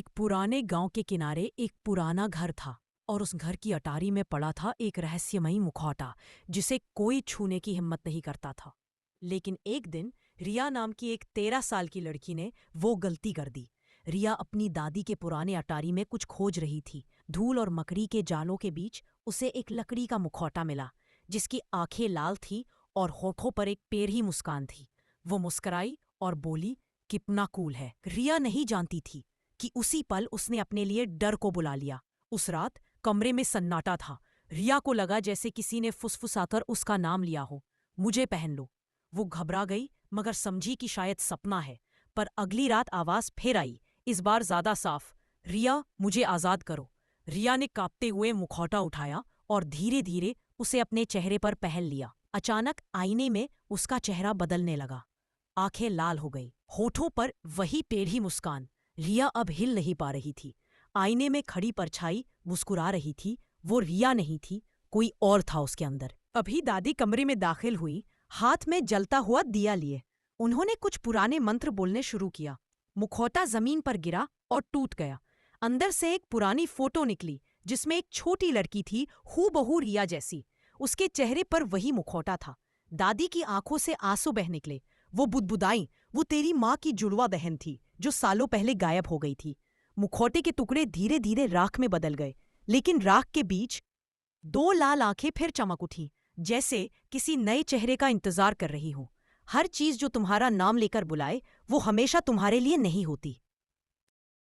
एक पुराने गांव के किनारे एक पुराना घर था और उस घर की अटारी में पड़ा था एक रहस्यमयी मुखौटा जिसे कोई छूने की हिम्मत नहीं करता था। लेकिन एक दिन रिया नाम की एक 13 साल की लड़की ने वो गलती कर दी। रिया अपनी दादी के पुराने अटारी में कुछ खोज रही थी। धूल और मकड़ी के जालों के बीच उसे एक लकड़ी का मुखौटा मिला जिसकी आंखें लाल थी और होठों पर एक पेरही मुस्कान थी। वो मुस्कुराई और बोली, कितना कूल है। रिया नहीं जानती थी कि उसी पल उसने अपने लिए डर को बुला लिया। उस रात कमरे में सन्नाटा था। रिया को लगा जैसे किसी ने फुसफुसाकर उसका नाम लिया हो, मुझे पहन लो। वो घबरा गई मगर समझी कि शायद सपना है। पर अगली रात आवाज फिर आई, इस बार ज्यादा साफ, रिया मुझे आजाद करो। रिया ने कांपते हुए मुखौटा उठाया और धीरे धीरे उसे अपने चेहरे पर पहन लिया। अचानक आईने में उसका चेहरा बदलने लगा। आंखें लाल हो गई, होठों पर वही टेढ़ी मुस्कान। रिया अब हिल नहीं पा रही थी। आईने में खड़ी परछाई मुस्कुरा रही थी। वो रिया नहीं थी, कोई और था उसके अंदर। अभी दादी कमरे में दाखिल हुई, हाथ में जलता हुआ दिया लिए। उन्होंने कुछ पुराने मंत्र बोलने शुरू किया। मुखौटा जमीन पर गिरा और टूट गया। अंदर से एक पुरानी फोटो निकली जिसमें एक छोटी लड़की थी, हूबहू रिया जैसी। उसके चेहरे पर वही मुखौटा था। दादी की आंखों से आंसू बह निकले। वो बुदबुदाई, वो तेरी माँ की जुड़वा बहन थी जो सालों पहले गायब हो गई थी। मुखौटे के टुकड़े धीरे धीरे राख में बदल गए, लेकिन राख के बीच दो लाल आंखें फिर चमक उठी, जैसे किसी नए चेहरे का इंतजार कर रही हो। हर चीज जो तुम्हारा नाम लेकर बुलाए वो हमेशा तुम्हारे लिए नहीं होती।